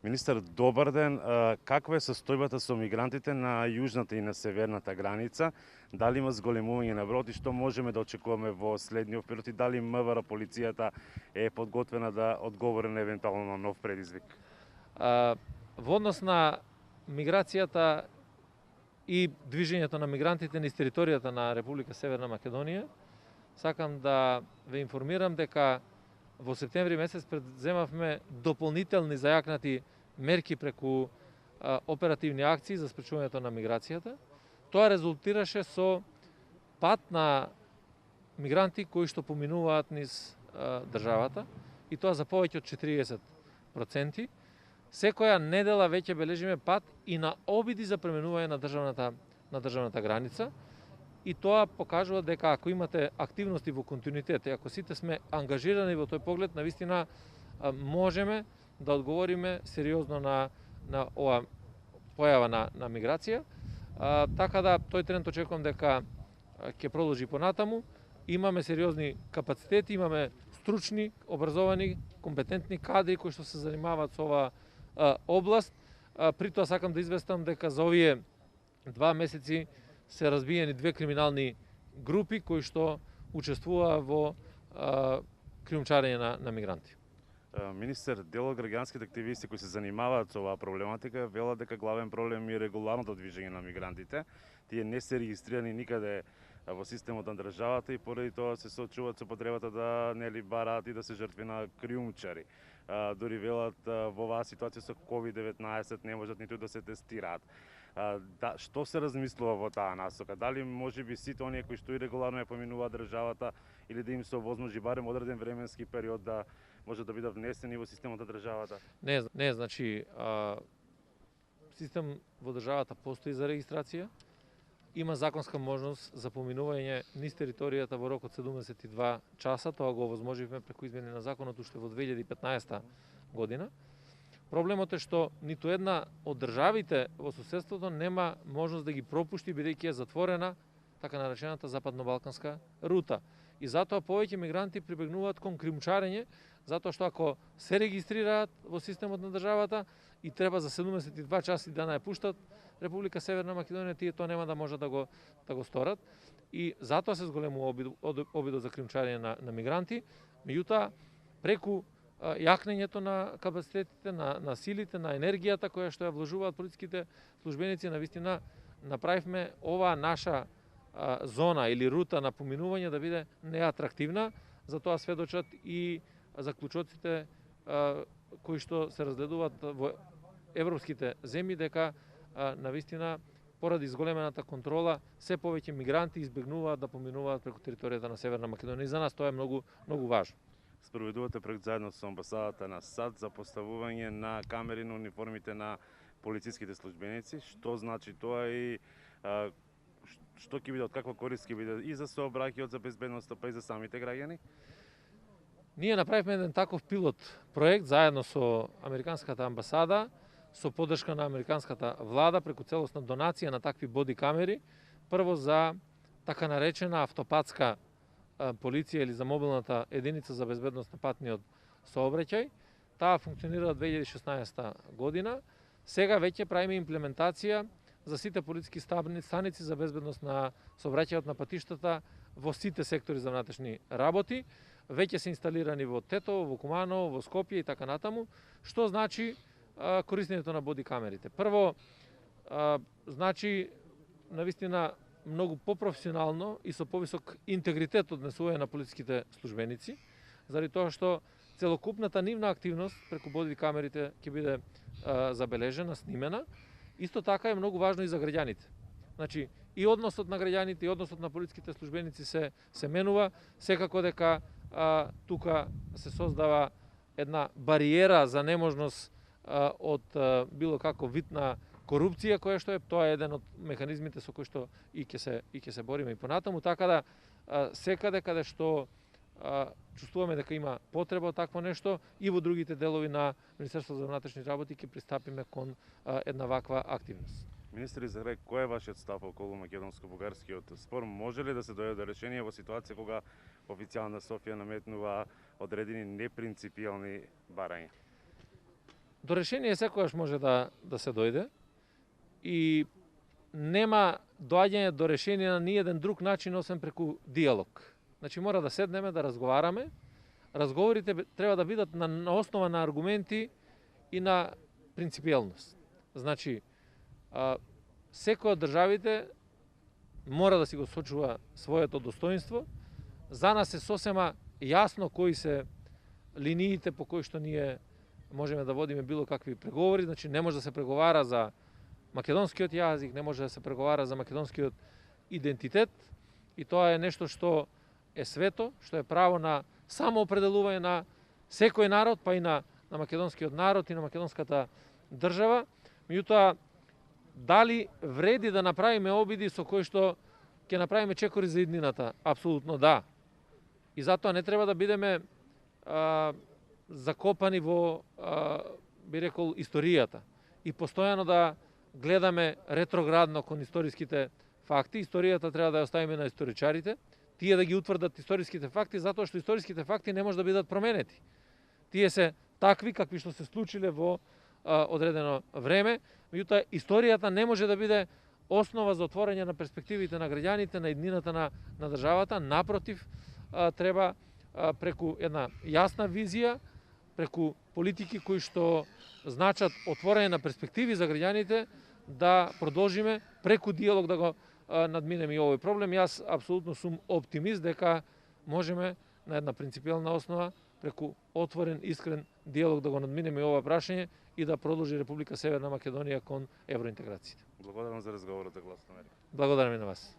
Министер, добар ден. Каква е состојбата со мигрантите на јужната и на северната граница? Дали има зголемување на бројот и што можеме да очекуваме во следниот период и дали МВР, полицијата е подготвена да одговори на евентуално нов предизвик? Во однос на миграцијата и движењето на мигрантите низ територијата на Република Северна Македонија, сакам да ве информирам дека во септември месец предземавме дополнителни зајакнати мерки преку оперативни акции за спречувањето на миграцијата. Тоа резултираше со пат на мигранти кои што поминуваат низ државата, и тоа за повеќе од 40%. Секоја недела веќе бележиме пат и на обиди за преминување на државната граница. И тоа покажува дека ако имате активности во континуитет и ако сите сме ангажирани во тој поглед, навистина можеме да одговориме сериозно на ова појава на миграција. Така да тој тренд очекувам дека ќе продолжи понатаму. Имаме сериозни капацитети, имаме стручни, образовани, компетентни кадри кои што се занимаваат со оваа област. При тоа сакам да известам дека за овие 2 месеци се разбиени 2 криминални групи кои што учествуваа во криумчарење на мигранти. Министер, дел од граѓанските активисти кои се занимаваат со оваа проблематика велат дека главен проблем е регуларното движење на мигрантите. Тие не се регистрирани никаде во системот на државата и поради тоа се соочуваат со потребата да нели бараат и да се жртви на криумчари. Дори велат во оваа ситуација со COVID-19 не можат ниту да се тестираат. Што се размислува во таа насока? Дали можеби сите оние кои што ирегуларно ја поминуваат државата или да им се овозможи барем одреден временски период да може да бидат внесени во системот на државата? Не, значи систем во државата постои за регистрација. Има законска можност за поминување низ територијата во рок од 72 часа. Тоа го овозможивме преку измени на законот уште во 2015 година. Проблемот е што ниту една од државите во соседството нема можност да ги пропушти, бидејќи е затворена така наречената западно-балканска рута. И затоа повеќе мигранти прибегнуваат кон криумчарење, затоа што ако се регистрираат во системот на државата и треба за 72 часи да не пуштат Република Северна Македонија, тие тоа нема да можат да го сторат. И затоа се зголемува обидот за криумчарење на мигранти. Меѓутоа, преку јакнењето на капацитетите, на силите, на енергијата која што ја вложуваат полициските службеници, навистина направивме оваа наша зона или рута на поминување да биде неатрактивна. За тоа сведочат и заклучоците кои што се разгледуваат во европските земји, дека навистина поради зголемената контрола се повеќе мигранти избегнуваат да поминуваат преку територијата на Северна Македонија. И за нас тоа е многу важно. Спроведувате проект заедно со амбасадата на САД за поставување на камери на униформите на полициските службеници. Што значи тоа и што ќе биде, од каква корист ќе биде и за сообраќајот, за безбедноста, па и за самите граѓани? Ние направивме еден таков пилот проект заедно со американската амбасада, со поддршка на американската влада преку целосна донација на такви боди камери, прво за така наречена автопатска полиција или за мобилната единица за безбедност на патниот сообраќај. Таа функционира од 2016 година. Сега веќе правиме имплементација за сите полициски станици за безбедност на сообраќајот на патиштата во сите сектори за внатрешни работи. Веќе се инсталирани во Тетово, во Куманово, во Скопје и така натаму. Што значи користењето на боди камерите? Прво, значи навистина многу попрофесионално и со повисок интегритет однесување на полициските службеници, заради тоа што целокупната нивна активност преку боди камерите ќе биде забележена, снимена. Исто така е многу важно и за граѓаните. Значи, и односот на граѓаните и односот на полициските службеници се менува. Секако дека тука се создава една бариера за неможност од било како вид на корупција, која што е, тоа е еден од механизмите со кои што и ќе се бориме и понатаму, така да секаде каде што чувствуваме дека има потреба од такво нешто и во другите делови на Министерството за внатрешни работи ќе пристапиме кон една ваква активност. Министри, за крај, кој е вашиот став околу македонско-бугарскиот спор? Може ли да се дојде до решение во ситуација кога официјална Софија наметнува одредени непринципијални барања? До решение секогаш може да се дојде и нема доаѓање до решение на ниеден друг начин освен преку диалог. Значи мора да седнеме, да разговараме. Разговорите треба да бидат на основа на аргументи и на принципиелност. Значи, секој од државите мора да си го сочува своето достоинство. За нас е сосема јасно кои се линиите по кои што ние можеме да водиме било какви преговори. Значи, не може да се преговара за македонскиот јазик, не може да се преговара за македонскиот идентитет и тоа е нешто што е свето, што е право на самоопределување на секој народ, па и на македонскиот народ и на македонската држава. Меѓутоа, дали вреди да направиме обиди со кои што ќе направиме чекори за иднината? Апсолутно да. И затоа не треба да бидеме закопани во, би рекол, историјата. И постојано да гледаме ретроградно кон историските факти. Историјата треба да ја оставиме на историчарите. Тие да ги утврдат историските факти, затоа што историските факти не може да бидат променети. Тие се такви какви што се случиле во одредено време. Меѓутоа, историјата не може да биде основа за отворање на перспективите на граѓаните, на иднината на државата. Напротив, треба преку една јасна визија, преку политики кои што значат отворање на перспективи за граѓаните, да продолжиме преку диалог да го надминеме и овој проблем. Јас апсолутно сум оптимист дека можеме на една принципиелна основа преку отворен, искрен диалог да го надминеме ова прашање и да продолжи Република Северна Македонија кон евроинтеграцијата. Благодарам за разговорот, Глас на Америка. Благодарам и на вас.